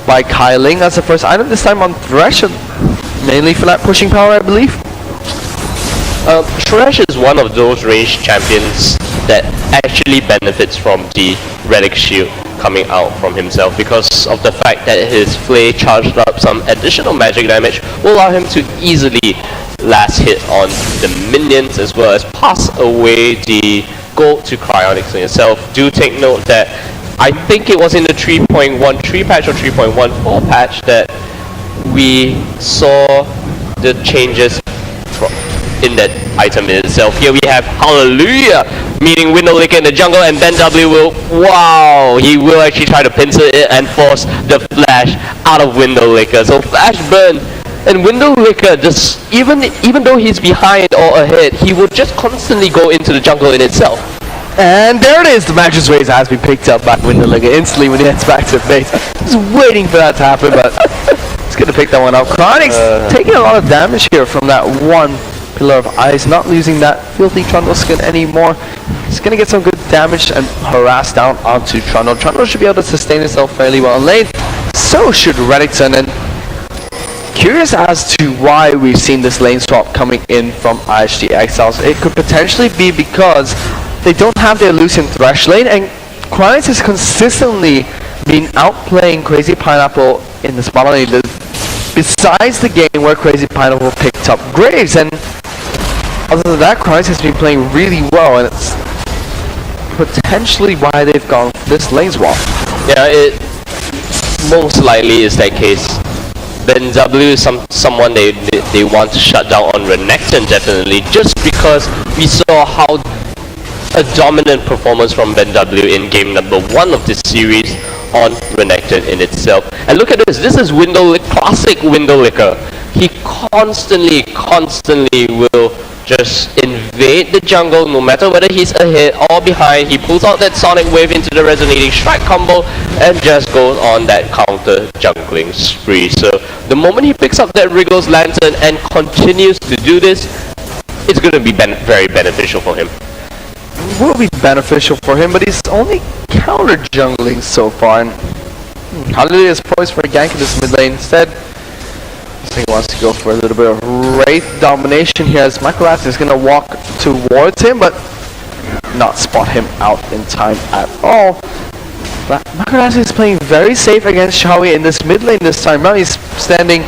by Kai Ling as the first item, this time on Thresh, mainly for that pushing power, I believe. Thresh is one of those ranged champions that actually benefits from the relic shield coming out from himself, because of the fact that his Flay charged up some additional magic damage will allow him to easily last hit on the minions, as well as pass away the gold to Cryonics in itself. Do take note that I think it was in the 3.13 patch or 3.14 patch that we saw the changes in that item in itself. Here we have Hallelujah meeting Windowlicker in the jungle, and then W will, wow, he will actually try to pincer it and force the Flash out of Windowlicker. So Flash burn, and Windowlicker just, even though he's behind or ahead, he will just constantly go into the jungle in itself. And there it is, the Magic Rays has been picked up by Windowlicker instantly when he heads back to base. Just waiting for that to happen, but he's gonna pick that one up. Cryonics taking a lot of damage here from that one Pillar of Ice, not losing that filthy Trundle skin anymore. He's gonna get some good damage and harass down onto Trundle. Trundle should be able to sustain himself fairly well in lane. So should Reddington, and curious as to why we've seen this lane swap coming in from NSE Exiles. It could potentially be because they don't have their Lucian Thresh lane, and Cryonics has consistently been outplaying Crazy Pineapple in the spot lane. Besides the game where Crazy Pineapple picked up Graves, and other than that, Cryonics has been playing really well, and it's potentially why they've gone for this lane swap. Yeah, it most likely is that case. Ben W is someone they want to shut down on Renekton, definitely, just because we saw how a dominant performance from Ben W in game number 1 of this series on Renekton in itself. And look at this is classic Windowlicker. He constantly will just invade the jungle, no matter whether he's ahead or behind. He pulls out that Sonic Wave into the Resonating Strike combo and just goes on that counter jungling spree. So the moment he picks up that Wriggles Lantern and continues to do this, it's going to be very beneficial for him. Will be beneficial for him, but he's only counter jungling so far, and Hallelujah is poised for a gank in this mid lane instead. So he wants to go for a little bit of Wraith domination here, as Michaelas is going to walk towards him, but not spot him out in time at all. But Michaelas is playing very safe against Xiaoyi in this mid lane this time around. He's standing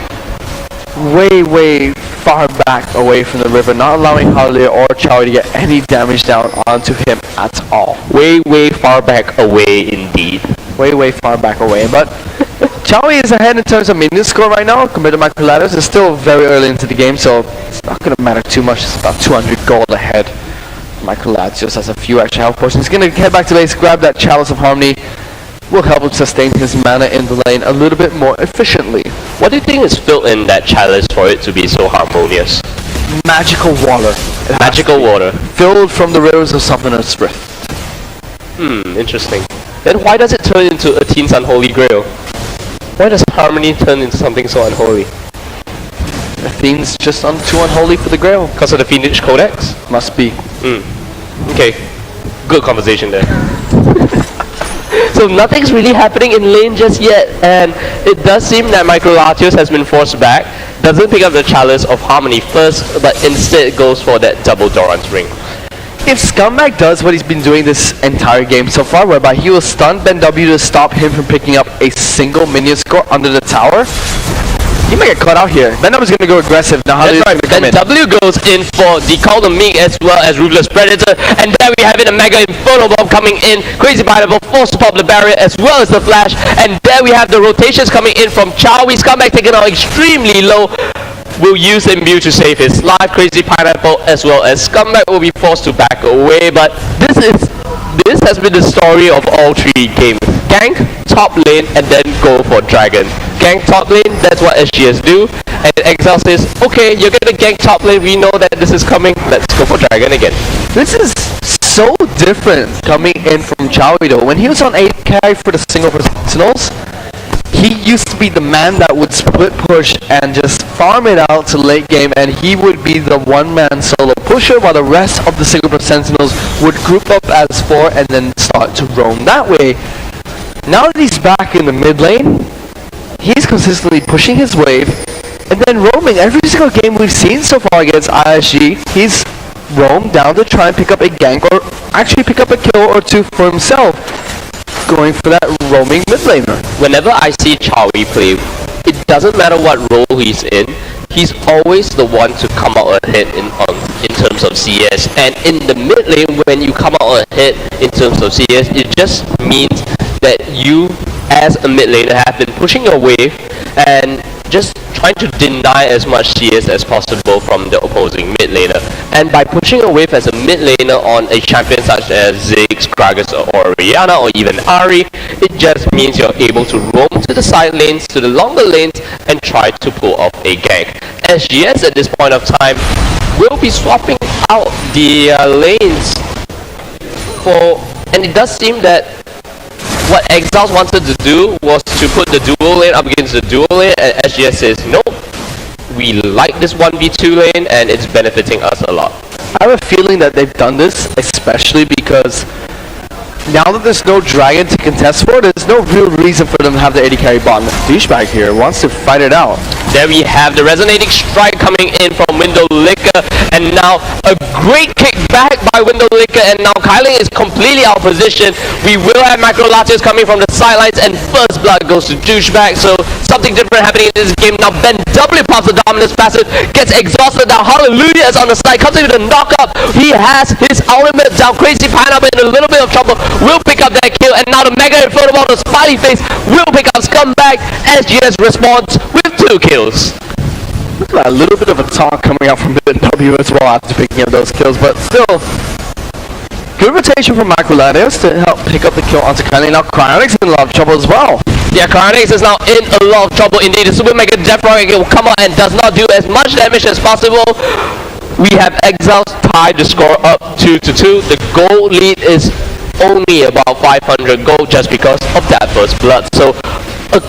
way far back away from the river, not allowing Hallelujah or Xiaoyi to get any damage down onto him at all. Way far back away indeed. Way far back away, but Xiaoyi is ahead in terms of minion score right now compared to Michaelas. It's still very early into the game, so it's not going to matter too much. It's about 200 gold ahead. Michaelas just has a few extra health potions. He's going to head back to base, grab that Chalice of Harmony. Will help him sustain his mana in the lane a little bit more efficiently. What do you think is filled in that chalice for it to be so harmonious? Magical water. Magical water. Filled from the rivers of Summoner's Rift. Interesting. Then why does it turn into a teen's unholy grail? Why does Harmony turn into something so unholy? Athene's just too unholy for the grail. Because of the Fiendish Codex? Must be. Okay. Good conversation there. So nothing's really happening in lane just yet, and it does seem that Michaelatius has been forced back. Doesn't pick up the Chalice of Harmony first, but instead goes for that double Doran's Ring. If Scumbag does what he's been doing this entire game so far, whereby he will stun Ben W to stop him from picking up a single minion score under the tower, he might get caught out here. Ben W is going to go aggressive. Now how That's right, Ben W goes in for the Call of Meek as well as Ruthless Predator, and then we have it a Mega Inferno Bomb coming in. Crazy Pineapple forced to pop the barrier as well as the Flash, and there we have the rotations coming in from Xiaoyi. Scumbag taken out extremely low. Will use Imbue to save his life. Crazy Pineapple as well as Scumbag will be forced to back away, but this has been the story of all 3 games. Gank, top lane, and then go for Dragon. Gank top lane, that's what SGS do, and Exile says, okay, you're gonna gank top lane, we know that this is coming, let's go for Dragon again. This is so different coming in from Xiaoyi though. When he was on 8 carry for the single for Sentinels, he used to be the man that would split push and just farm it out to late game, and he would be the one-man solo pusher while the rest of the single for Sentinels would group up as 4 and then start to roam that way. Now that he's back in the mid lane, he's consistently pushing his wave and then roaming. Every single game we've seen so far against ISG, he's roamed down to try and pick up a gank or actually pick up a kill or two for himself, going for that roaming mid laner. Whenever I see Chowie play, it doesn't matter what role he's in, he's always the one to come out ahead in terms of CS. And in the mid lane, when you come out ahead in terms of CS, it just means that you, as a mid laner, have been pushing your wave and just trying to deny as much CS as possible from the opposing mid laner. And by pushing a wave as a mid laner on a champion such as Ziggs, Gragas, or Orianna, or even Ahri, it just means you're able to roam to the side lanes, to the longer lanes, and try to pull off a gank. SGS at this point of time will be swapping out the lanes and it does seem that what Exiles wanted to do was to put the dual lane up against the dual lane, and SGS says, nope, we like this 1v2 lane and it's benefiting us a lot. I have a feeling that they've done this especially because now that there's no dragon to contest for, there's no real reason for them to have the AD carry bot. Douchebag here wants to fight it out. There we have the resonating strike coming in from Window Liquor, and now a great kick back by Window Liquor, and now Kyling is completely out of position. We will have Macro Latios coming from the sidelines, and first blood goes to Douchebag, so something different happening in this game. Now Ben W pops the dominance passive, gets exhausted. Now Hallelujah is on the side, comes in with a knock-up. He has his ultimate down. Crazy Pineapple in a little bit of trouble, will pick up that kill, and now the Mega Inferno Ball, the Smiley Face, will pick up Scumbag. SGS responds with 2 kills. Look at that, a little bit of a talk coming out from W as well after picking up those kills, but still, good rotation from Macroladios to help pick up the kill onto Kylie. Now Cryonics in a lot of trouble as well. Yeah, Cryonics is now in a lot of trouble indeed. The Super Mega Death Rocket will come out and does not do as much damage as possible. We have Exiles tied the score up 2-2. The goal lead is only about 500 gold just because of that first blood. So a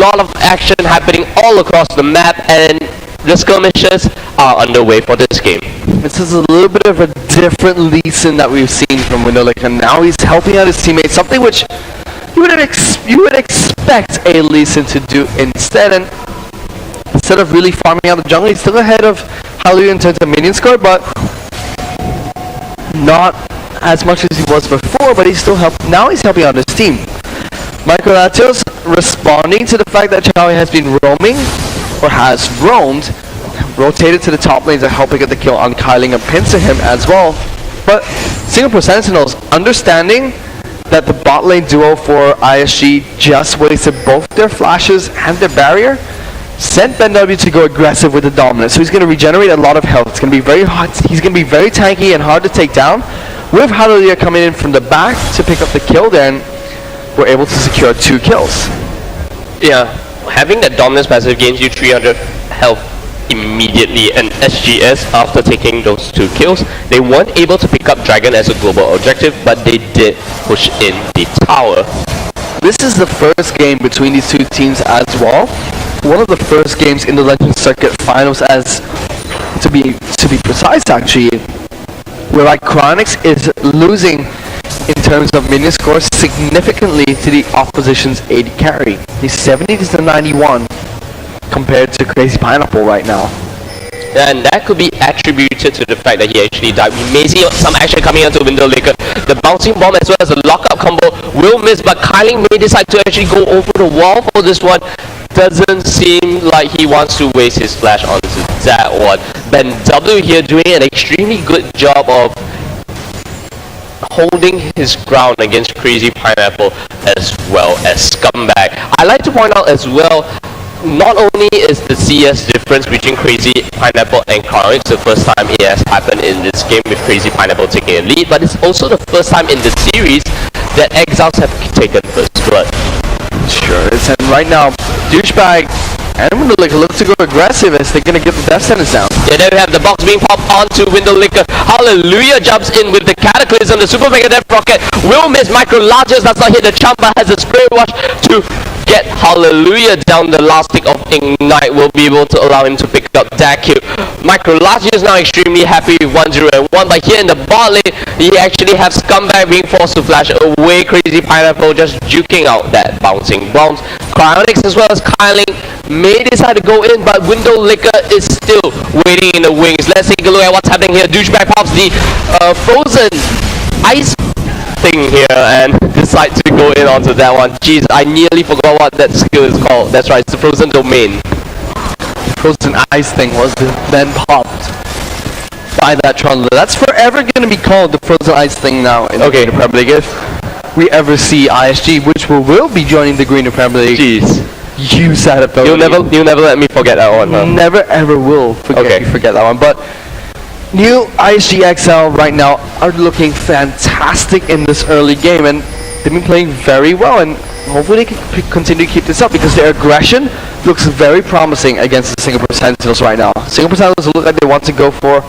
lot of action happening all across the map, and the skirmishes are underway for this game. This is a little bit of a different Lee Sin that we've seen from Window Liquor, and now he's helping out his teammates, something which you would expect a Lee Sin to do instead. And instead of really farming out the jungle, he's still ahead of Hallelujah in terms of minion score, but not as much as he was before. But he's still now he's helping out his team. Microlatios responding to the fact that Chowie has been roaming, or has roamed, rotated to the top lanes and helping get the kill on Kyling and pincer him as well. But Singapore Sentinels understanding that the bot lane duo for ISG just wasted both their flashes and their barrier, sent Ben W to go aggressive with the dominance. So he's going to regenerate a lot of health. It's going to be very hard. He's going to be very tanky and hard to take down. With Hallelujah coming in from the back to pick up the kill, then we're able to secure 2 kills. Yeah, having that dominance passive gains you 300 health immediately, and SGS, after taking those 2 kills, they weren't able to pick up Dragon as a global objective, but they did push in the tower. This is the first game between these 2 teams as well. One of the first games in the Legends Circuit Finals, as to be precise actually, where Cryonics is losing in terms of minion score significantly to the opposition's AD carry. He's 70-91 compared to Crazy Pineapple right now. And that could be attributed to the fact that he actually died. We may see some action coming onto Window Liquor. The bouncing bomb as well as the lockup combo will miss, but Kyling may decide to actually go over the wall for this one. Doesn't seem like he wants to waste his flash onto that one. Ben W here doing an extremely good job of holding his ground against Crazy Pineapple as well as Scumbag. I like to point out as well, not only is the CS difference between Crazy Pineapple and Cryonics the first time it has happened in this game with Crazy Pineapple taking a lead, but it's also the first time in the series that Exiles have taken first blood. Sure is, and right now, Douchebag and Window Liquor look to go aggressive as they're going to get the death sentence down. Yeah, there we have the box being popped onto Window Liquor. Hallelujah jumps in with the Cataclysm. The Super Mega Death Rocket will miss. Microlatios does not hit the Champa, has a Spirit Watch to get Hallelujah down the last tick of Ignite will be able to allow him to pick up that kill. Microlagio is now extremely happy with 1-0 and 1, but here in the bot lane, he actually has Scumbag being forced to flash away. Crazy Pineapple just juking out that bouncing bombs. Cryonics as well as Kyling may decide to go in, but Window Licker is still waiting in the wings. Let's take a look at what's happening here. Douchebag pops the frozen ice thing here and decide to go in onto that one. Jeez, I nearly forgot what that skill is called. That's right, it's the frozen domain. Frozen ice thing was then popped by that Trundler. That's forever going to be called the frozen ice thing now in the Green Premier League. If we ever see ISG, which will be joining the Green Premier League. Jeez. Use that ability. You'll never let me forget that one, huh? Never ever will forget that one. But Neo.iSg Exile right now are looking fantastic in this early game, and they've been playing very well, and hopefully they can continue to keep this up because their aggression looks very promising against the Singapore Sentinels right now. Singapore Sentinels look like they want to go for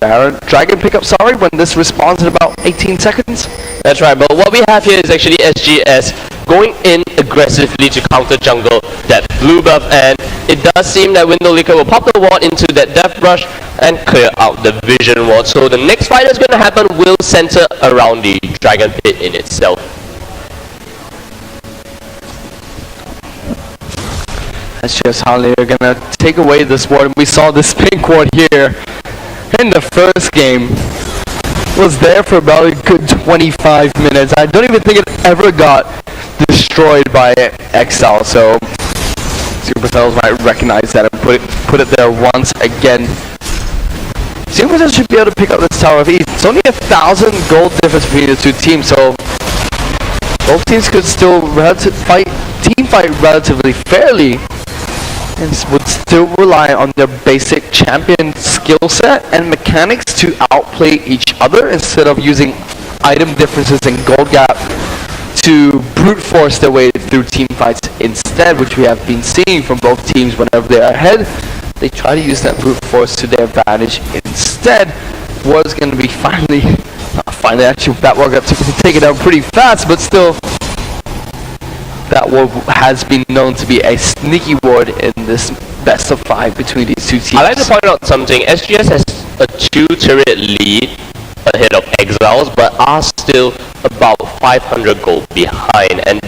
Baron Dragon pickup, when this responds in about 18 seconds. That's right, but what we have here is actually SGS going in aggressively to counter jungle that blue buff, and it does seem that Window Licker will pop the ward into that Death Brush and clear out the Vision ward. So the next fight that's going to happen will center around the Dragon Pit in itself. That's just how they're going to take away this ward. We saw this pink ward here in the first game. Was there for about a good 25 minutes. I don't even think it ever got destroyed by Exile, so Supercells might recognize that and put it there once again. Supercells should be able to pick up this Tower of East. It's only 1,000 gold difference between the two teams, so both teams could still team fight relatively fairly, and would still rely on their basic champion skill set and mechanics to outplay each other instead of using item differences and gold gap to brute force their way through team fights instead, which we have been seeing from both teams. Whenever they are ahead, they try to use that brute force to their advantage instead. Was going to be finally actually that war got taken down pretty fast, but still that ward has been known to be a sneaky ward in this best of 5 between these two teams. I'd like to point out something. SGS has a 2-turret lead ahead of Exiles, but are still about 500 gold behind, and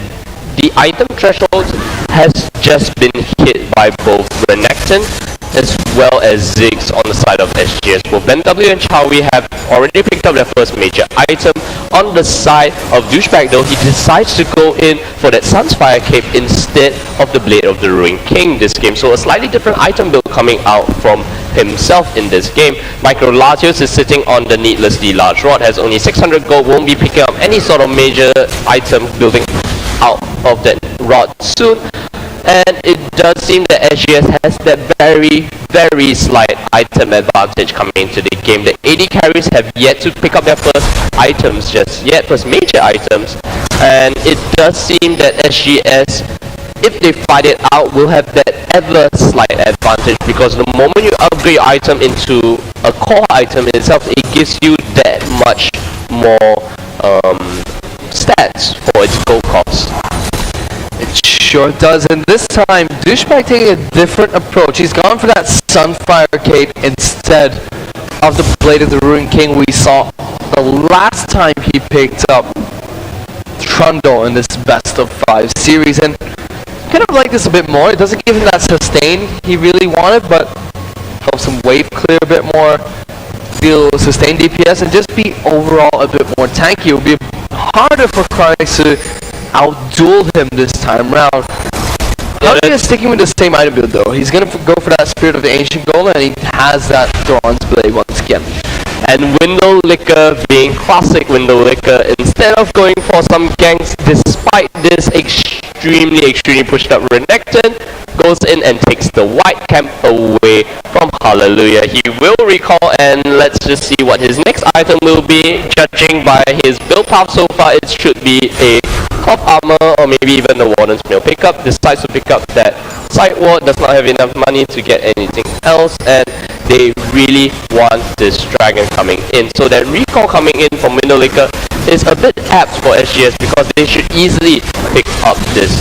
the item threshold has just been hit by both Renekton as well as Ziggs on the side of SGS. Both BenW and Chowie have already picked up their first major item. On the side of Douchebag though, he decides to go in for that Sunsfire Cape instead of the Blade of the Ruined King this game. So a slightly different item build coming out from himself in this game. Microlatios is sitting on the needlessly large rod, has only 600 gold, won't be picking up any sort of major item building out of that rod soon. And it does seem that SGS has that very, very slight item advantage coming into the game. The AD carries have yet to pick up their first items just yet, first major items. And it does seem that SGS, if they fight it out, will have that ever slight advantage, because the moment you upgrade your item into a core item itself, it gives you that much more stats for its gold cost. It sure does, and this time Douchebag taking a different approach. He's gone for that Sunfire Cape instead of the Blade of the Ruined King we saw the last time he picked up Trundle in this best of 5 series, and kind of like this a bit more. It doesn't give him that sustain he really wanted, but helps him wave clear a bit more, deal sustained DPS, and just be overall a bit more tanky. It will be harder for Cryonics to outduel him this time round. Husky is sticking with the same item build though. He's gonna go for that Spirit of the Ancient Golem, and he has that Bronze Blade once again. And Window Licker being classic Window Licker, instead of going for some ganks, despite this extremely pushed up Renekton, goes in and takes the white camp away from Hallelujah. He will recall, and let's just see what his next item will be. Judging by his build path so far, it should be a Cloth Armor or maybe even the Warden's Mail pickup. Decides to pick up that side ward, does not have enough money to get anything else, and they really want this dragon coming in. So that recall coming in from Window Licker is a bit apt for SGS, because they should easily pick up this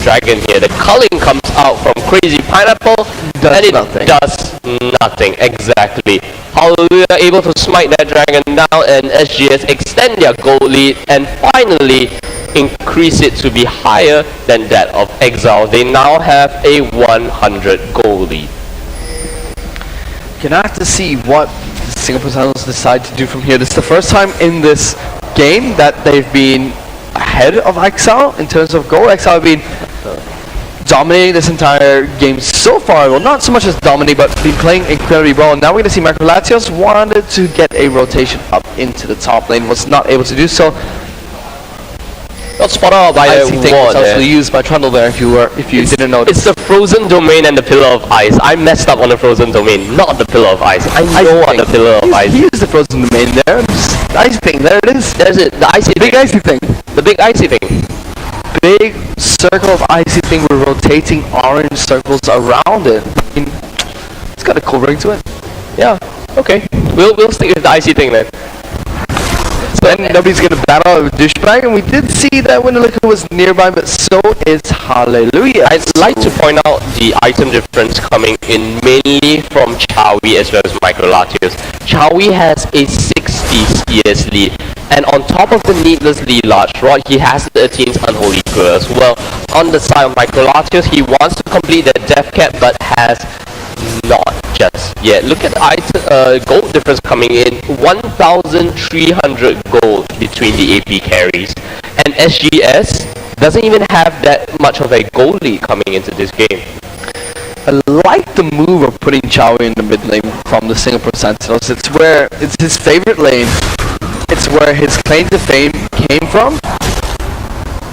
dragon here. The culling comes out from Crazy Pineapple, and it does nothing. Exactly. Hallelujah able to smite that dragon down, and SGS extend their goal lead and finally increase it to be higher than that of Exile. They now have a 100 goal lead. Gonna have to see what the Singapore Sentinels decide to do from here. This is the first time in this game that they've been ahead of Exile in terms of goal. Exile have been dominating this entire game so far. Well, not so much as dominating, but been playing incredibly well. Now we're going to see Macrolatios wanted to get a rotation up into the top lane, was not able to do so. Got spotted out by a thing was actually used by Trundle there if you didn't notice. It's the frozen domain and the pillar of ice. I messed up on the frozen domain, not the pillar of ice. I know what the pillar of ice. He used the frozen domain there. The icy thing, there it is. There's it, the icy big thing. Icy thing. The big icy thing. Big circle of icy thing with rotating orange circles around it. I mean, it's got a cool ring to it. Yeah, okay. We'll stick with the icy thing then. So nobody's gonna battle with Douchebag, and we did see that Winterlicker was nearby, but so is Hallelujah. I'd like to point out the item difference coming in mainly from Chowie as well as Microlatios. Chowie has a 60 CS lead, and on top of the needlessly large rod, he has the Ateen's Unholy Grail as well. On the side of Microlatios, he wants to complete the Death Cap, but has not just yet. Look at the gold difference coming in, 1,300 gold between the AP carries, and SGS doesn't even have that much of a gold lead coming into this game. I like the move of putting Chowie in the mid lane from the Singapore Sentinels. It's his favorite lane. It's where his claim to fame came from.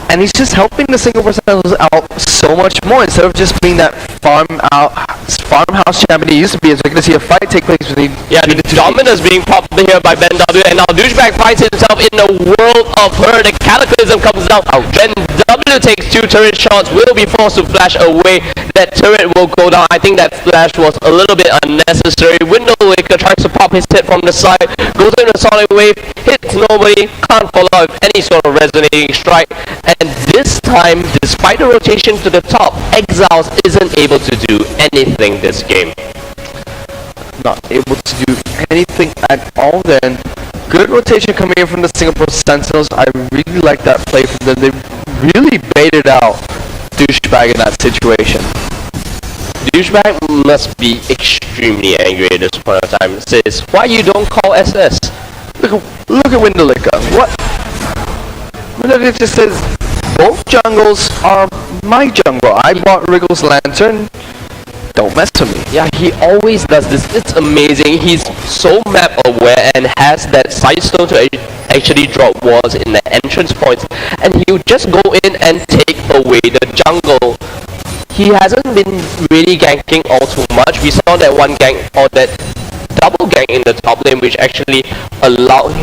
And he's just helping the Singapore Sentinels out so much more instead of just being that farmhouse champion he used to be. As we're going to see a fight take place between the dominance being popped here by Ben W, and now Douchebag finds himself in a world of hurt. The Cataclysm comes down. Ben W takes 2 turret shots, will be forced to flash away. That turret will go down. I think that flash was a little bit unnecessary. Windowlicker tries to pop his head from the side, goes in a sonic wave, hits nobody, can't follow up with any sort of resonating strike. And this time, despite the rotation to the top, Exiles isn't able to do anything this game. Not able to do anything at all then. Good rotation coming in from the Singapore Sentinels. I really like that play from them. They really baited out Douchebag in that situation. Douchebag must be extremely angry at this point of time. Says, why you don't call SS? Look at Windowlicker. What? Windowlicker just says, both jungles are my jungle. I bought Wriggle's Lantern. Don't mess with me. Yeah, he always does this. It's amazing. He's so map aware and has that sidestone to actually drop walls in the entrance points, and he'll just go in and take away the jungle. He hasn't been really ganking all too much. We saw that one gank, or that double gank in the top lane, which actually allowed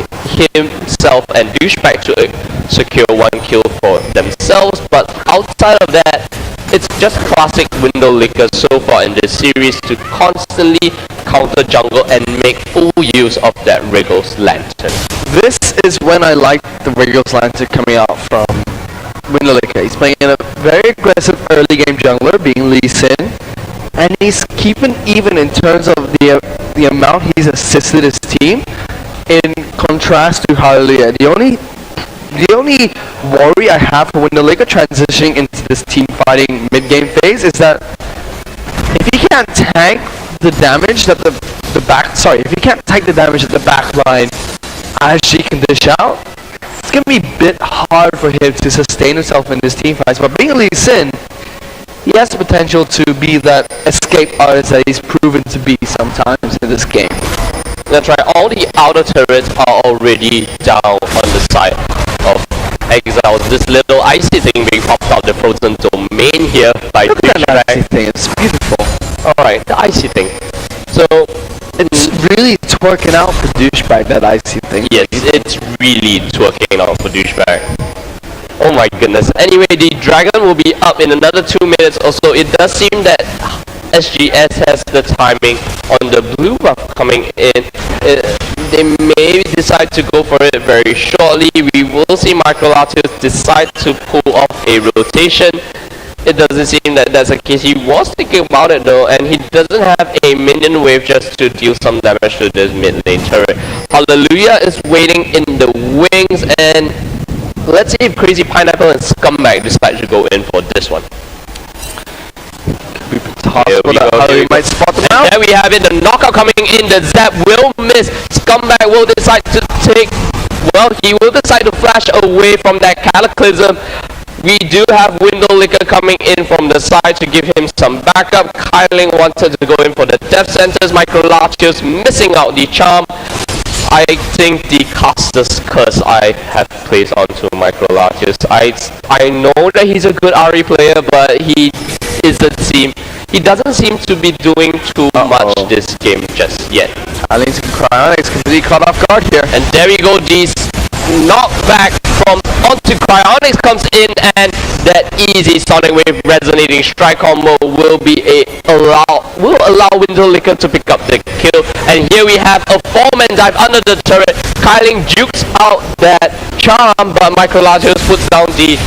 himself and Douchebag to secure 1 kill for themselves. But outside of that, it's just classic Windowlicker so far in this series to constantly counter jungle and make full use of that Wriggle's Lantern. This is when I like the Wriggle's Lantern coming out from Windowlicker. He's playing in a very aggressive early game jungler, being Lee Sin, and he's keeping even in terms of the amount he's assisted his team, in contrast to Hallelujah. The only worry I have for Windowlicker transitioning into this team fighting mid-game phase is that if he can't tank the damage that if he can't tank the damage that the back line SG can dish out, it's gonna be a bit hard for him to sustain himself in this team fights. But being Lee Sin, he has the potential to be that escape artist that he's proven to be sometimes in this game. That's right, all the outer turrets are already down on the side of Exile. This little icy thing being popped out the frozen domain here by Douchebag. That icy thing, it's beautiful. Alright, the icy thing. So, it's really twerking out for Douchebag, that icy thing. Yes, it's really twerking out for Douchebag. Oh my goodness. Anyway, the dragon will be up in another 2 minutes or so. It does seem that SGS has the timing on the blue buff coming in. They may decide to go for it very shortly. We will see Microlatios decide to pull off a rotation. it doesn't seem that that's the case. He was thinking about it though, and he doesn't have a minion wave just to deal some damage to this mid lane turret. Hallelujah is waiting in the wings, and let's see if Crazy Pineapple and Scumbag decide to go in for this one. Hallelujah might spot them out. There we have it, the knockout coming in, the Zap will miss. Scumbag will decide to take, well, he will decide to flash away from that Cataclysm. We do have Window Licker coming in from the side to give him some backup. Kyling wanted to go in for the Death Sentence. Microlatius missing out the charm. I think the Caster's Curse I have placed onto Microlatius. I know that he's a good RE player, but he doesn't seem to be doing too much this game just yet. Kyling's and Cryonics completely caught off guard here. And there we go, these knockback from onto Cryonics comes in, and that easy Sonic Wave resonating strike combo will allow Window Licker to pick up the kill. And here we have a 4-man dive under the turret. Kyling jukes out that charm, but Microlatius puts down the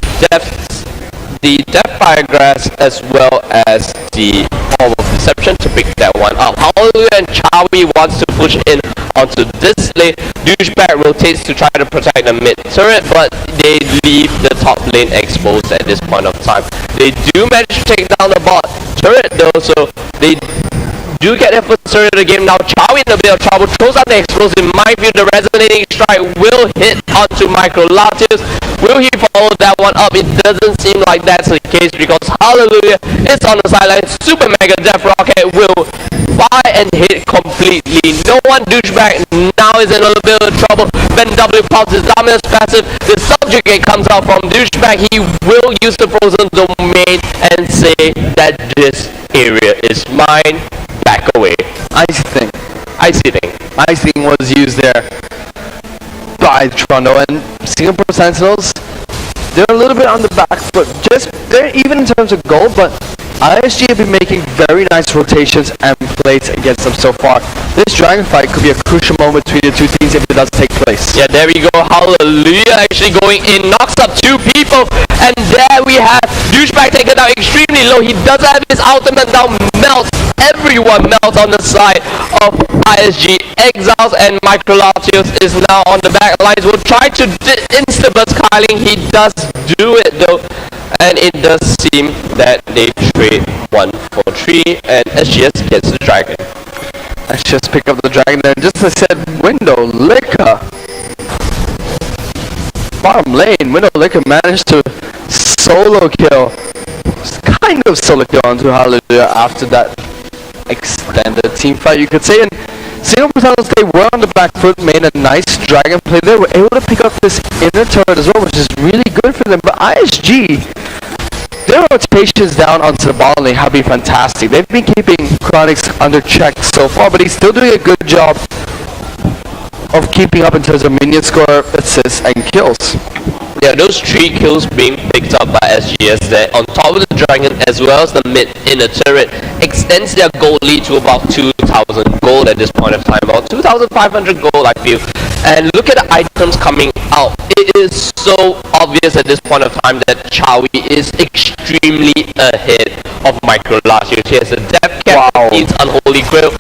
Deathfire Grass as well as the Orb of Deception to pick that one up. Hallelujah and Chawi wants to push in onto this lane. Douchebag rotates to try to protect the mid turret, but they leave the top lane exposed at this point of time. They do manage to take down the bot turret though, so they do get their first turret of the game. Now Chawi in a bit of trouble, throws out the explosive. In my view, the resonating strike will hit onto Microlatius. Will he follow that one up? It doesn't seem like that's the case, because Hallelujah is on the sideline. Super Mega Death Rocket will fire and hit completely. No one. Douchebag now is in a little bit of trouble. Ben W pops his dominance passive. The subjugate comes out from Douchebag. He will use the frozen domain and say that this area is mine. Back away. Icy thing was used there by Toronto, and Singapore Sentinels, they're a little bit on the back foot. They're even in terms of goal, but ISG have been making very nice rotations and plays against them so far. This dragon fight could be a crucial moment between the two teams if it does take place. Yeah, there we go. Hallelujah actually going in, knocks up 2 people, and there we have Douchebag taken down extremely low. He doesn't have his ultimate down, melts. Everyone melts on the side of ISG Exiles, and Microlatius is now on the back lines. Will try to insta-burst Kyling. He does do it though, and it does seem that they trade 1 for 3, and SGS gets the dragon. SGS pick up the dragon, and just as I said, Window Licker. Bottom lane, Window Licker managed to solo kill. Kind of solo kill onto Hallelujah after that extended team fight, you could say. And Singapore Sentinels, they were on the back foot, made a nice dragon play. They were able to pick up this inner turret as well, which is really good for them. But ISG, their rotations down onto the bottom lane have been fantastic. They've been keeping Chronics under check so far, but he's still doing a good job of keeping up in terms of minion score, assists, and kills. Yeah, those 3 kills being picked up by SGS there on top of the dragon as well as the mid inner turret extends their gold lead to about 2,000 gold at this point of time, about 2,500 gold I feel. And look at the items coming out. It is so obvious at this point of time that Chawi is extremely ahead of Microlatius. He has a Death Cap, he's Unholy Grail,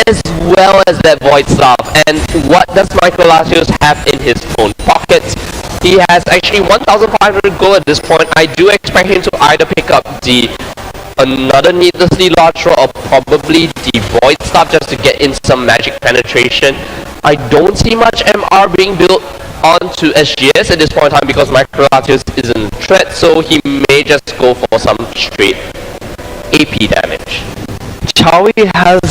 as well as that Void Staff. And what does Microlatius have in his own pockets? He has actually 1,500 gold at this point. I do expect him to either pick up another needlessly large draw, or probably the Void Staff just to get in some magic penetration. I don't see much MR being built onto SGS at this point in time because Microlatius isn't a threat, so he may just go for some straight AP damage. Chawi has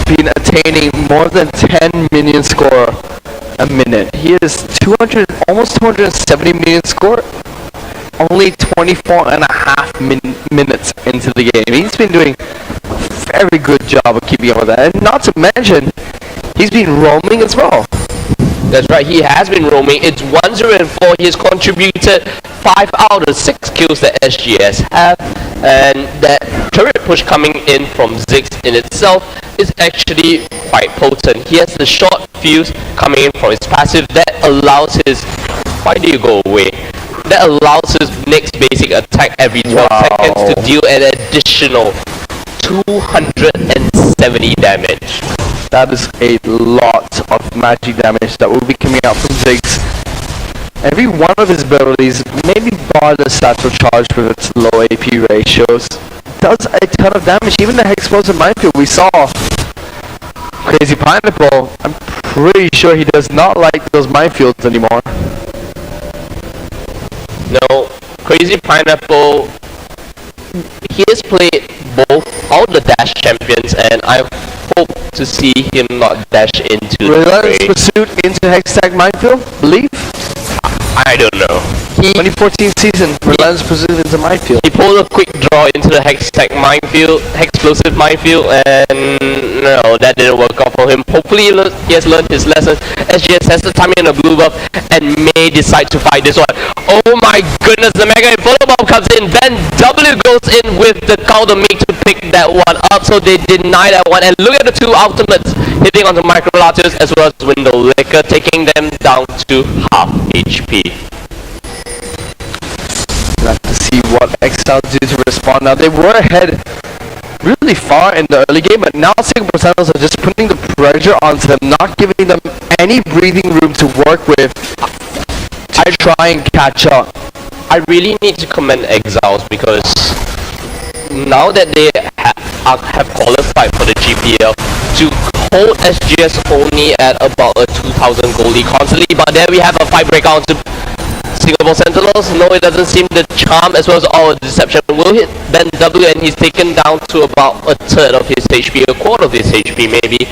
been attaining more than 10 minion score a minute. He is almost 270 million score, only 24 and a half minutes into the game. He's been doing a very good job of keeping up with that, and not to mention, he's been roaming as well. That's right, he has been roaming. It's 1-0-4. He has contributed 5 out of 6 kills that SGS have, and that turret push coming in from Ziggs in itself is actually quite potent. He has the short fuse coming in from his passive that allows his... Why do you go away? that allows his next basic attack every 12 seconds to deal an additional 270 damage. That is a lot of magic damage that will be coming out from Ziggs. Every one of his abilities, maybe bar the satchel charge with its low AP ratios, does a ton of damage. Even the Explosive Minefield we saw. Crazy Pineapple, I'm pretty sure he does not like those minefields anymore. No, Crazy Pineapple, he has played all the dash champions, and I hope to see him not dash into the Relentless fray. Pursuit into Hextech Minefield, believe? I don't know. 2014 season, Relentless Pursuit into Minefield. He pulled a quick draw into the Hextech Minefield, Explosive Minefield, and no, that didn't work out for him. Hopefully he has learned his lesson. SGS has the timing on the blue buff and may decide to fight this one. Oh my goodness, the Mega Inferno Bomb comes in, then W goes in with the counter make to pick that one up, so they deny that one. And look at the two ultimates hitting onto Micro Latios as well as Window Liquor, taking them down to half HP. We'll have to see what Exile do to respond. Now they were ahead really far in the early game, but now Singapore Sentinels are just putting the pressure onto them, not giving them any breathing room to work with to try and catch up. I really need to commend Exiles because now that they have qualified for the GPL, to hold SGS only at about a 2,000 goal lead constantly, but there we have a fight breakout to Singapore Sentinels. No, it doesn't seem the charm as well as all the deception will hit Ben W, and he's taken down to about a third of his HP, a quarter of his HP maybe,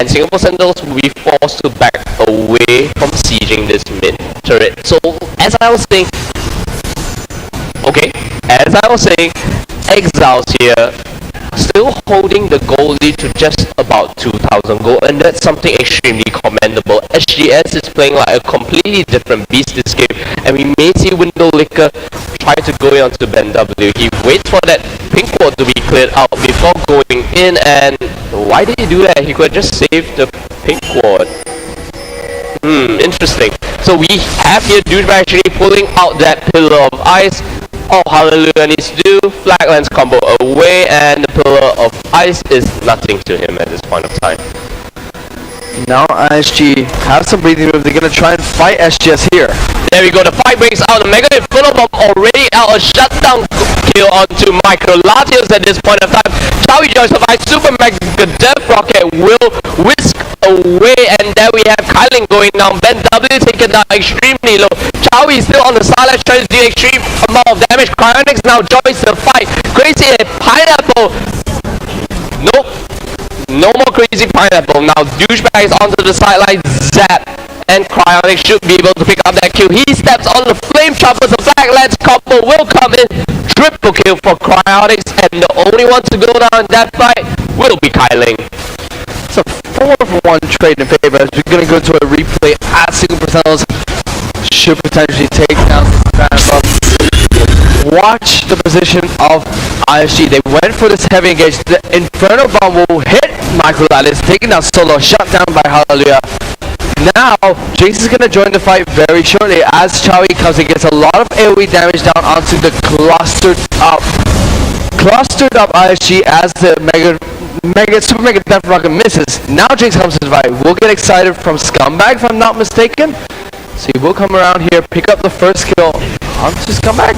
and Singapore Sentinels will be forced to back away from sieging this mid turret. So as I was saying, Exiles here still holding the goal lead to just about 2,000 gold, and that's something extremely commendable. SGS is playing like a completely different beast this game, and we may see Window Liquor try to go on to Ben W. He waits for that pink ward to be cleared out before going in, and why did he do that? He could just save the pink ward. Interesting. So we have here Douchebag actually pulling out that Pillar of Ice. Oh, hallelujah needs to do. Flag lens combo away, and the Pillar of Ice is nothing to him at this point of time. Now ISG have some breathing room. They're going to try and fight SGS here. There we go, the fight breaks out. The Mega Inferno Bomb already out. A shutdown kill onto Micro Latios at this point of time. Chowie joins the fight. Super Mega Death Rocket will whisk away, and there we have Kyling going down. Ben W taken down extremely low. Chowie still on the sideline trying to do extreme amount of damage. Cryonics now joins the fight. Crazy Pineapple. Nope. No more Crazy Pineapple. Now Douchebag is onto the sideline. Zap. And Cryonics should be able to pick up that kill. He steps on the Flame Choppers. The Black Lance combo will come in. Triple kill for Cryonics. And the only one to go down in that fight will be Kyling. It's a 4-for-1 trade in favor. As we're going to go to a replay at Singapore Sentinels. Should potentially take down Pineapple. Watch the position of ISG. They went for this heavy engage. The Inferno Bomb will hit Micro Latios, taking down Solo, shut down by Hallelujah. Now, Jace is going to join the fight very shortly as Chowie comes and gets a lot of AoE damage down onto the clustered up ISG as the Super Mega Death Rocket misses. Now Jace comes to the fight. We'll get excited from Scumbag if I'm not mistaken. So he will come around here, pick up the first kill onto Scumbag.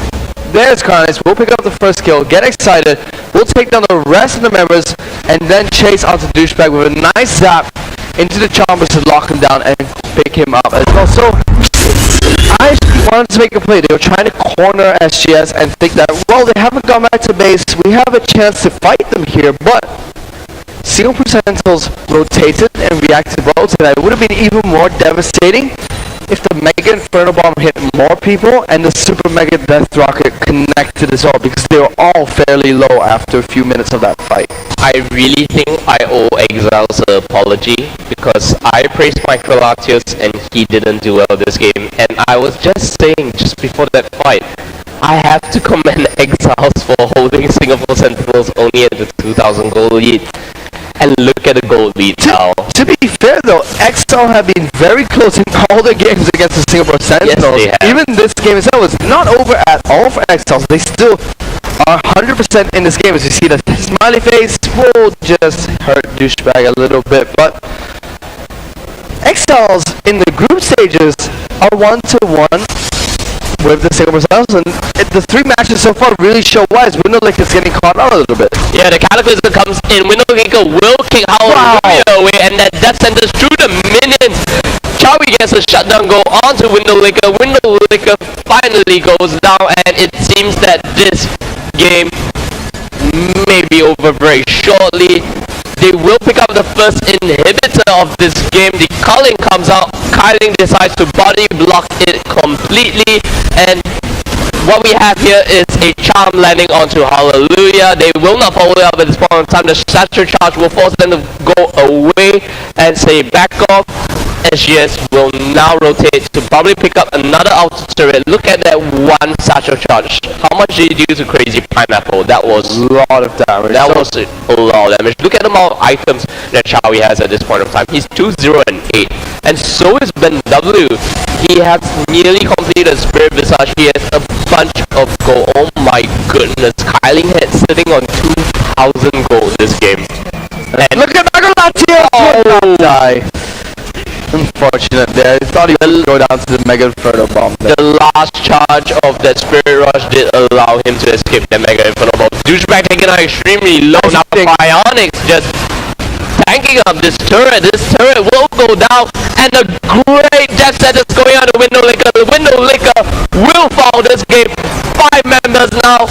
There's Carnage. We'll pick up the first kill, get excited. We'll take down the rest of the members and then chase onto Douchebag with a nice zap into the Chambers to lock him down and pick him up as well. So I wanted to make a play. They were trying to corner SGS and think that, well, they haven't gone back to base. We have a chance to fight them here, but Singapore Sentinels rotated and reacted well to that. It would have been even more devastating if the Mega Inferno Bomb hit more people and the Super Mega Death Rocket connected as well, because they were all fairly low after a few minutes of that fight. I really think I owe Exiles an apology because I praised Micro Latios and he didn't do well this game, and I was just saying just before that fight, I have to commend Exiles for holding Singapore Sentinels only at the 2,000 goal lead. And look at the gold lead now. To be fair though, Exile have been very close in all their games against the Singapore Sentinels. they have. Even this game itself was not over at all for Exiles. They still are 100% in this game. As you see, the smiley face will just hurt Douchebag a little bit, but Exiles in the group stages are 1-1 with the Singapore Sentinels, and the 3 matches so far really show why. Window Lick is getting caught out a little bit. Yeah, the Cataclysm comes in. Window Licker will kick Hallelujah away, and that death sentence through the minions. Chowie gets a shutdown goal onto Window Licker. Window Licker finally goes down, and it seems that this game may be over very shortly. They will pick up the first inhibitor of this game. The Culling comes out. Kyling decides to body block it completely, and what we have here is a charm landing onto Hallelujah. They will not follow it up at this point in time. The stature charge will force them to go away and say back off. SGS will now rotate to probably pick up another outer turret. Look at that one satchel charge. How much did he do to Crazy Pineapple? That was A lot of damage. that was a lot of damage. Look at the amount of items that Chowie has at this point of time. He's 2-0-8. And so is Ben W. He has nearly completed Spirit Visage. He has a bunch of gold. Oh my goodness. Kyling Head sitting on 2,000 gold this game. And Look at Megalatius! Oh. Die. Unfortunate there. I thought he would go down to the Mega Inferno Bomb there. the last charge of that Spirit Rush did allow him to escape the Mega Inferno Bomb. Douchebag taking out extremely low. Now Bionics just tanking up this turret. This turret will go down, and a great death sentence going on to Window Licker. The Window Licker will fall this game. 5 members now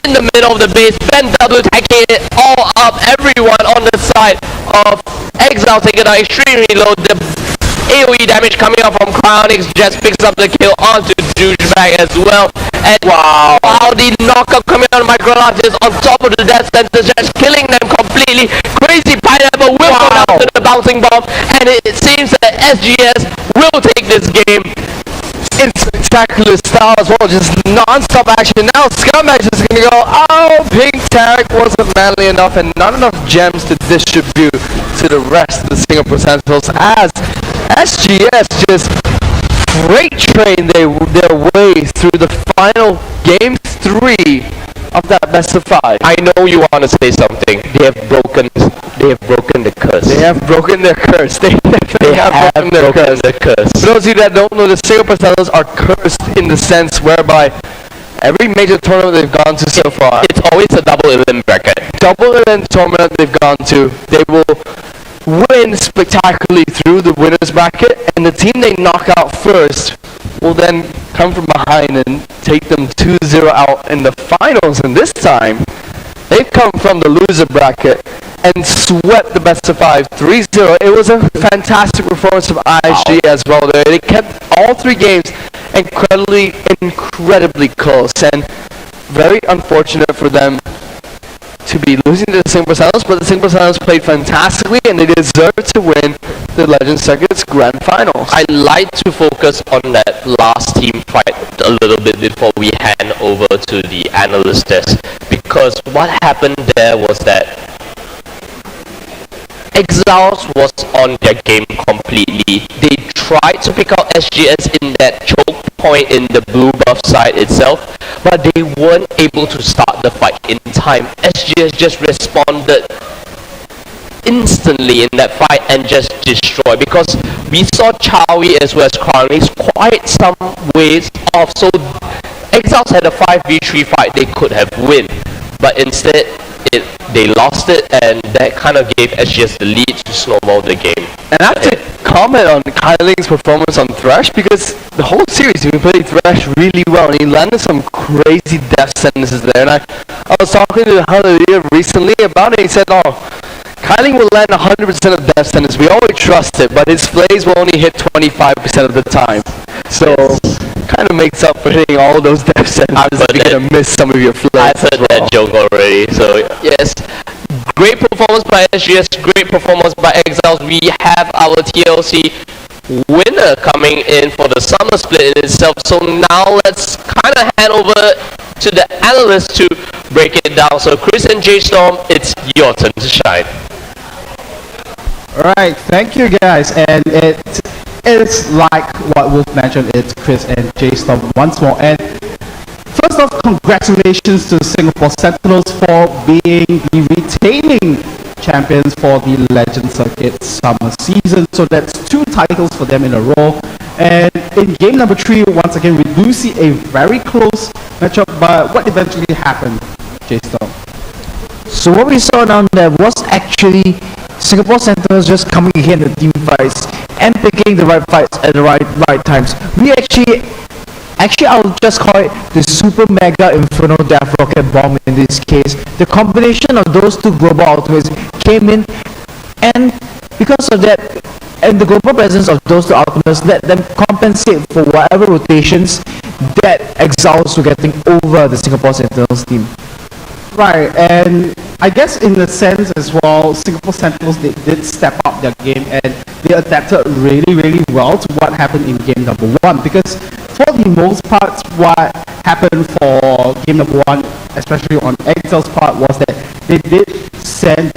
in the middle of the base. Ben W taking it all up. Everyone on the side of Exile taking out extremely low. The AoE damage coming out from Cryonics just picks up the kill onto Douchebag as well. And wow, the knockup coming out of Micrologist on top of the death sentence, just killing them completely. Crazy Pineapple will go down to the bouncing bomb, and it seems that SGS will take this game. In spectacular style as well, just non-stop action. Now Scumbag is going to go, oh, Pink Tarek wasn't manly enough and not enough gems to distribute to the rest of the Singapore Sentinels as SGS just freight train their way through the final game 3 of that best of 5. I know you want to say something. They have broken the curse. They have broken their curse. They definitely have broken their curse. For those of you that don't know, the Singapore Sentinels are cursed in the sense whereby every major tournament they've gone to so far, It's always a double event bracket. double event tournament they've gone to, they will win spectacularly through the winners bracket, and the team they knock out first will then come from behind and take them 2-0 out in the finals. And this time, they've come from the loser bracket and swept the best of 5 3-0. It was a fantastic performance of ISG as well there. They kept all 3 games incredibly close, and very unfortunate for them to be losing to the Singapore Sentinels, but the Singapore Sentinels played fantastically and they deserve to win the Legend Circuit's Grand Finals. I like to focus on that last team fight a little bit before we hand over to the analyst desk, because what happened there was that Exiles was on their game completely. They tried to pick out SGS in that choke point in the blue buff side itself, but they weren't able to start the fight in time. SGS just responded instantly in that fight and just destroyed, because we saw Chowie as well as Cryonics quite some ways off. So Exiles had a 5v3 fight they could have win, but instead they lost it, and that kind of gave SGS the lead to snowball the game. And I have to comment on Kyling's performance on Thresh, because the whole series he played Thresh really well and he landed some crazy death sentences there. And I was talking to Hallelujah recently about it. He said, oh, Kyling will land 100% of death sentence. We always trust it, but his flays will only hit 25% of the time. So kind of makes up for hitting all those death sentences if you're going to miss some of your flays. I've heard that joke already. So yes, great performance by SGS, great performance by Exiles. We have our TLC winner coming in for the summer split in itself. So now let's kind of hand over to the analysts to break it down. So Chris and J Storm, it's your turn to shine. Alright, thank you guys, and it is like what Wolf mentioned, it's Chris and J-Storm once more. And first off, congratulations to Singapore Sentinels for being the retaining champions for the Legend Circuit summer season. So that's 2 titles for them in a row. And in game number 3, once again, we do see a very close matchup, but what eventually happened, J-Storm? So what we saw down there was actually Singapore Sentinels just coming here in the team fights and picking the right fights at the right times. We actually I'll just call it the Super Mega Inferno Death Rocket Bomb in this case. The combination of those 2 global ultimates came in, and because of that, and the global presence of those 2 ultimates let them compensate for whatever rotations that Exiles were getting over the Singapore Sentinels team. Right, and I guess in the sense as well, Singapore Sentinels, they did step up their game and they adapted really, really well to what happened in game number 1, because for the most part, what happened for game number 1, especially on Exile's part, was that they did send